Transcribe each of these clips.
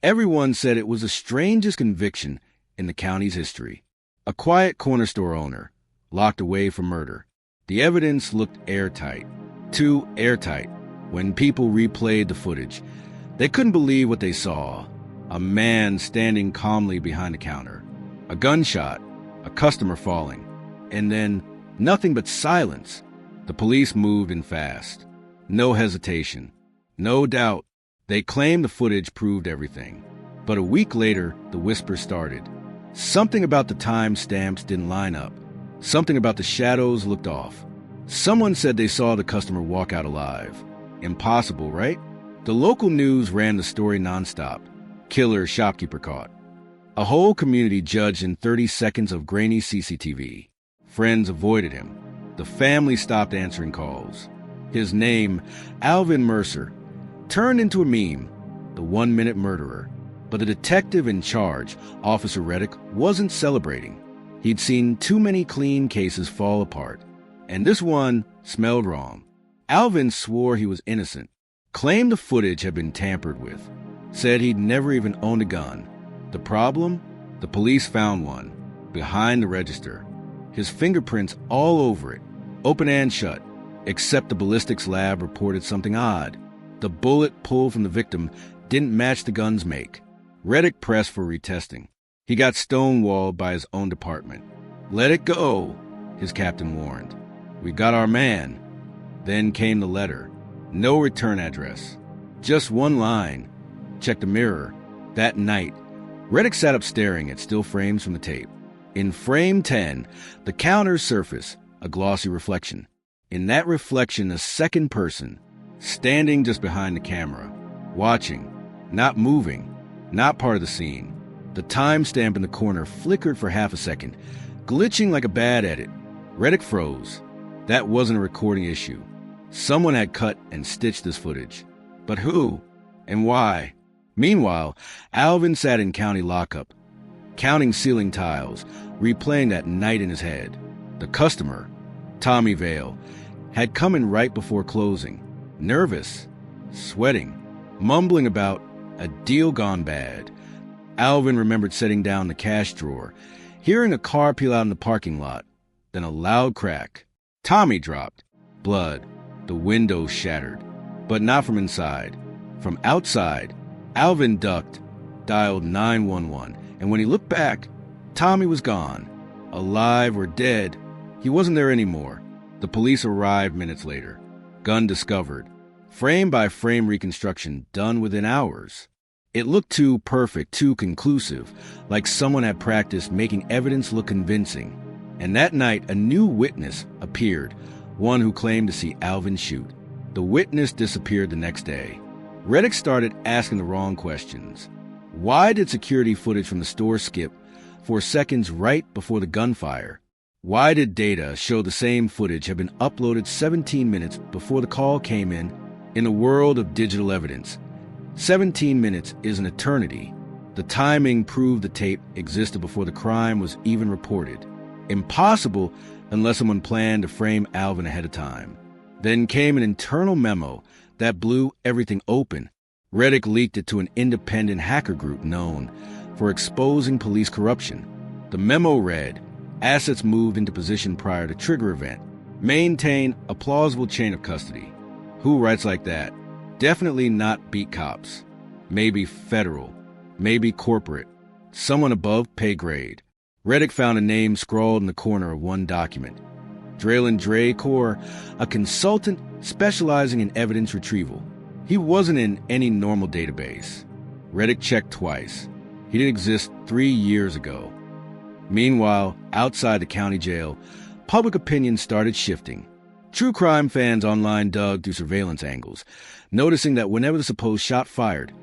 Everyone said it was the strangest conviction in the county's history. A quiet corner store owner, locked away for murder. The evidence looked airtight. Too airtight. When people replayed the footage, they couldn't believe what they saw. A man standing calmly behind the counter. A gunshot. A customer falling. And then nothing but silence. The police moved in fast. No hesitation. No doubt. They claimed the footage proved everything. But a week later, the whispers started. Something about the time stamps didn't line up. Something about the shadows looked off. Someone said they saw the customer walk out alive. Impossible, right? The local news ran the story nonstop. Killer shopkeeper caught. A whole community judged in 30 seconds of grainy CCTV. Friends avoided him. The family stopped answering calls. His name, Alvin Mercer, turned into a meme, the 1-minute murderer. But the detective in charge, Officer Reddick, wasn't celebrating. He'd seen too many clean cases fall apart, and this one smelled wrong. Alvin swore he was innocent, claimed the footage had been tampered with, said he'd never even owned a gun. The problem? The police found one, behind the register. His fingerprints all over it, open and shut, except the ballistics lab reported something odd. The bullet pulled from the victim didn't match the gun's make. Reddick pressed for retesting. He got stonewalled by his own department. "Let it go," his captain warned. "We got our man." Then came the letter. No return address. Just one line. Check the mirror. That night, Reddick sat up staring at still frames from the tape. In frame 10, the counter's surface, a glossy reflection. In that reflection, a second person, standing just behind the camera, watching, not moving, not part of the scene. The timestamp in the corner flickered for half a second, glitching like a bad edit. Reddick froze. That wasn't a recording issue. Someone had cut and stitched this footage. But who? And why? Meanwhile, Alvin sat in county lockup, counting ceiling tiles, replaying that night in his head. The customer, Tommy Vale, had come in right before closing, nervous, sweating, mumbling about a deal gone bad. Alvin remembered setting down the cash drawer, hearing a car peel out in the parking lot, then a loud crack. Tommy dropped. Blood. The window shattered. But not from inside. From outside. Alvin ducked, dialed 911, and when he looked back, Tommy was gone. Alive or dead, he wasn't there anymore. The police arrived minutes later. Gun discovered. Frame-by-frame reconstruction done within hours. It looked too perfect, too conclusive, like someone had practiced making evidence look convincing. And that night, a new witness appeared, one who claimed to see Alvin shoot. The witness disappeared the next day. Reddick started asking the wrong questions. Why did security footage from the store skip for seconds right before the gunfire? Why did data show the same footage had been uploaded 17 minutes before the call came in? In a world of digital evidence, 17 minutes is an eternity. The timing proved the tape existed before the crime was even reported. Impossible unless someone planned to frame Alvin ahead of time. Then came an internal memo that blew everything open. Reddick leaked it to an independent hacker group known for exposing police corruption. The memo read, assets moved into position prior to trigger event. Maintain a plausible chain of custody. Who writes like that? Definitely not beat cops. Maybe federal. Maybe corporate. Someone above pay grade. Reddick found a name scrawled in the corner of one document. Draylen Dracor, a consultant specializing in evidence retrieval. He wasn't in any normal database. Reddick checked twice. He didn't exist 3 years ago. Meanwhile, outside the county jail, public opinion started shifting. True crime fans online dug through surveillance angles, noticing that whenever the supposed shot fired,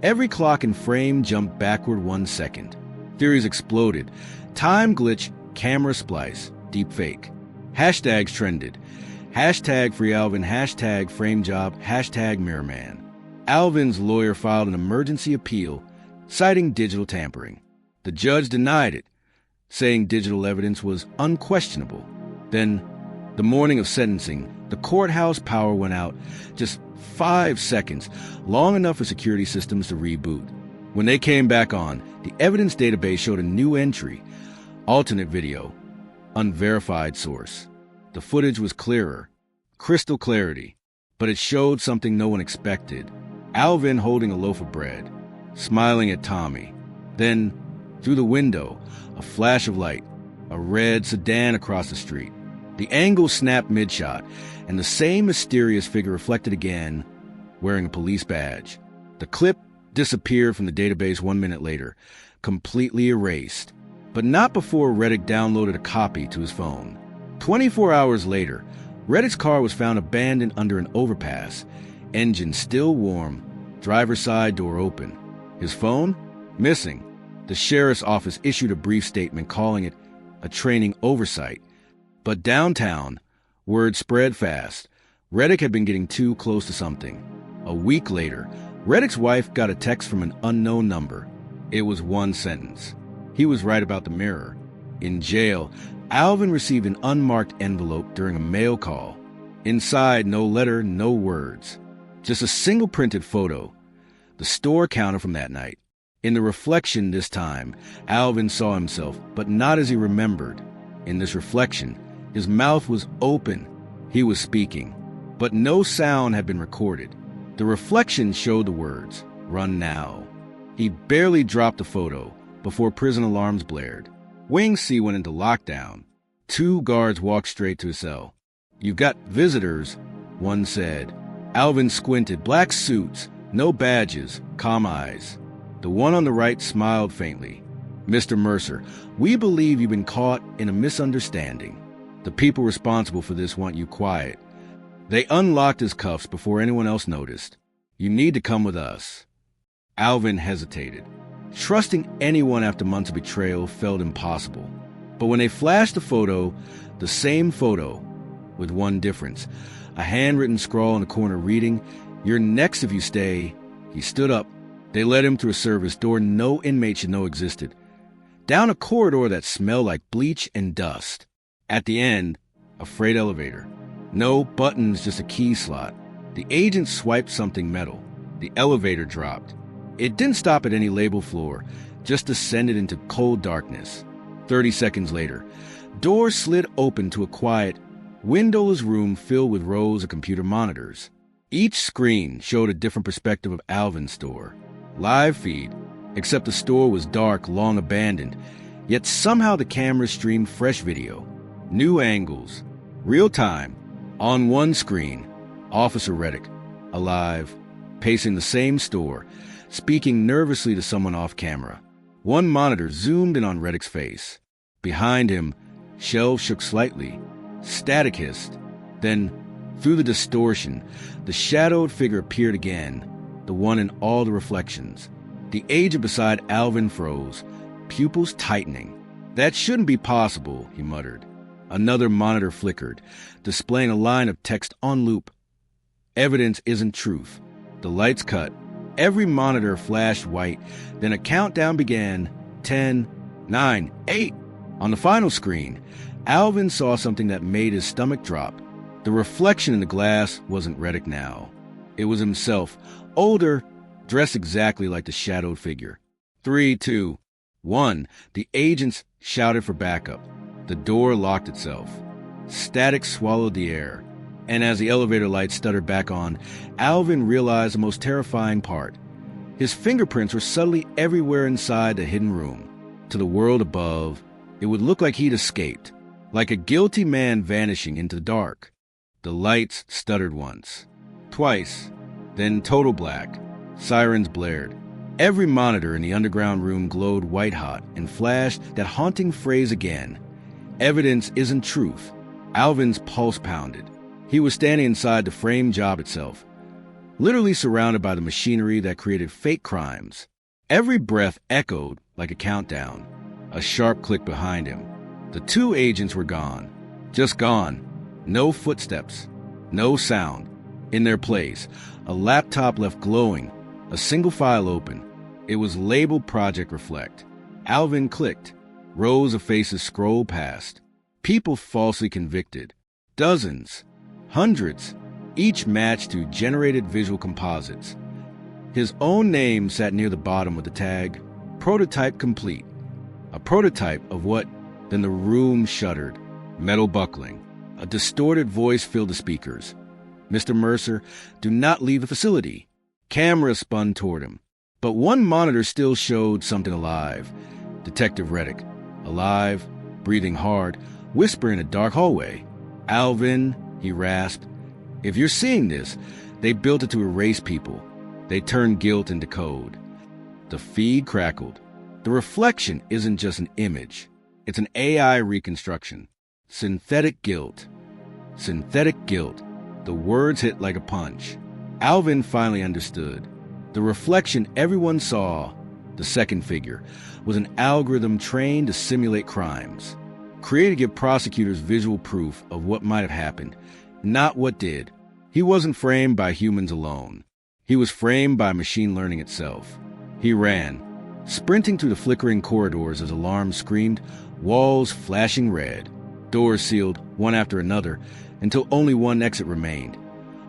every clock and frame jumped backward 1 second. Theories exploded. Time glitch, camera splice, deep fake. Hashtags trended. Hashtag free Alvin, hashtag frame job, hashtag mirrorman. Alvin's lawyer filed an emergency appeal, citing digital tampering. The judge denied it, saying digital evidence was unquestionable. Then, the morning of sentencing, the courthouse power went out just 5 seconds, long enough for security systems to reboot. When they came back on, the evidence database showed a new entry, alternate video, unverified source. The footage was clearer, crystal clarity, but it showed something no one expected. Alvin holding a loaf of bread, smiling at Tommy. Then, through the window, a flash of light, a red sedan across the street. The angle snapped mid-shot, and the same mysterious figure reflected again, wearing a police badge. The clip disappeared from the database 1 minute later, completely erased. But not before Reddick downloaded a copy to his phone. 24 hours later, Reddick's car was found abandoned under an overpass, engine still warm, driver's side door open. His phone? Missing. The sheriff's office issued a brief statement calling it a training oversight. But downtown, word spread fast. Reddick had been getting too close to something. A week later, Reddick's wife got a text from an unknown number. It was one sentence. He was right about the mirror. In jail, Alvin received an unmarked envelope during a mail call. Inside, no letter, no words. Just a single printed photo. The store counter from that night. In the reflection this time, Alvin saw himself, but not as he remembered. In this reflection, his mouth was open. He was speaking, but no sound had been recorded. The reflection showed the words, "Run now." He barely dropped the photo before prison alarms blared. Wing C went into lockdown. 2 guards walked straight to his cell. "You've got visitors," one said. Alvin squinted. Black suits, no badges, calm eyes. The one on the right smiled faintly. "Mr. Mercer, we believe you've been caught in a misunderstanding. The people responsible for this want you quiet." They unlocked his cuffs before anyone else noticed. "You need to come with us." Alvin hesitated. Trusting anyone after months of betrayal felt impossible. But when they flashed the photo, the same photo, with one difference, a handwritten scrawl in the corner reading, "You're next if you stay." He stood up. They led him through a service door no inmate should know existed, down a corridor that smelled like bleach and dust. At the end, a freight elevator. No buttons, just a key slot. The agent swiped something metal. The elevator dropped. It didn't stop at any label floor, just descended into cold darkness. 30 seconds later, doors slid open to a quiet, windowless room filled with rows of computer monitors. Each screen showed a different perspective of Alvin's store. Live feed, except the store was dark, long abandoned, yet somehow the cameras streamed fresh video. New angles, real time. On one screen, Officer Reddick, alive, pacing the same store, speaking nervously to someone off camera. One monitor zoomed in on Reddick's face. Behind him, shelves shook slightly. Static hissed. Then, through the distortion, the shadowed figure appeared again, the one in all the reflections. The agent beside Alvin froze, pupils tightening. "That shouldn't be possible," he muttered. Another monitor flickered, displaying a line of text on loop. "Evidence isn't truth." The lights cut. Every monitor flashed white. Then a countdown began. 10, 9, 8. On the final screen, Alvin saw something that made his stomach drop. The reflection in the glass wasn't Reddick now. It was himself, older, dressed exactly like the shadowed figure. 3, 2, 1. The agents shouted for backup. The door locked itself. Static swallowed the air. And as the elevator lights stuttered back on, Alvin realized the most terrifying part. His fingerprints were subtly everywhere inside the hidden room. To the world above, it would look like he'd escaped, like a guilty man vanishing into the dark. The lights stuttered once, twice, then total black. Sirens blared. Every monitor in the underground room glowed white-hot and flashed that haunting phrase again. "Evidence isn't truth." Alvin's pulse pounded. He was standing inside the frame job itself, literally surrounded by the machinery that created fake crimes. Every breath echoed like a countdown. A sharp click behind him. The 2 agents were gone. Just gone. No footsteps. No sound. In their place, a laptop left glowing, a single file open. It was labeled Project Reflect. Alvin clicked. Rows of faces scrolled past. People falsely convicted. Dozens. Hundreds, each matched to generated visual composites. His own name sat near the bottom with the tag, "Prototype complete." A prototype of what? Then the room shuddered. Metal buckling. A distorted voice filled the speakers. "Mr. Mercer, do not leave the facility." Cameras spun toward him. But one monitor still showed something alive. Detective Reddick. Alive, breathing hard, whispering in a dark hallway. "Alvin," he rasped. "If you're seeing this, they built it to erase people. They turned guilt into code." The feed crackled. The reflection isn't just an image. It's an AI reconstruction. Synthetic guilt. Synthetic guilt. The words hit like a punch. Alvin finally understood. The reflection everyone saw, the second figure, was an algorithm trained to simulate crimes, created to give prosecutors visual proof of what might have happened, not what did. He wasn't framed by humans alone. He was framed by machine learning itself. He ran, sprinting through the flickering corridors as alarms screamed, walls flashing red, doors sealed one after another until only one exit remained.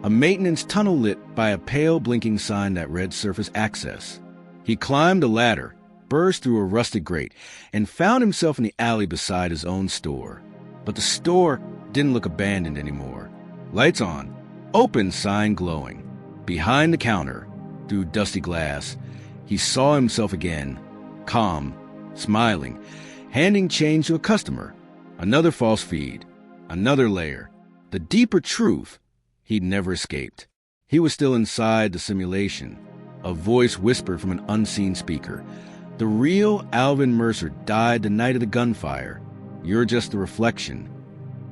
A maintenance tunnel lit by a pale blinking sign that read surface access. He climbed a ladder, burst through a rusted grate, and found himself in the alley beside his own store. But the store didn't look abandoned anymore. Lights on, open sign glowing. Behind the counter, through dusty glass, he saw himself again, calm, smiling, handing change to a customer. Another false feed, another layer. The deeper truth he'd never escaped. He was still inside the simulation. A voice whispered from an unseen speaker. "The real Alvin Mercer died the night of the gunfire. You're just the reflection."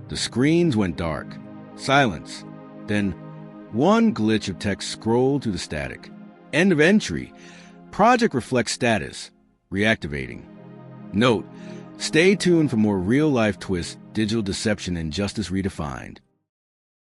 The screens went dark. Silence. Then one glitch of text scrolled through the static. "End of entry. Project reflects status. Reactivating." Note: stay tuned for more real-life twists, digital deception, and justice redefined.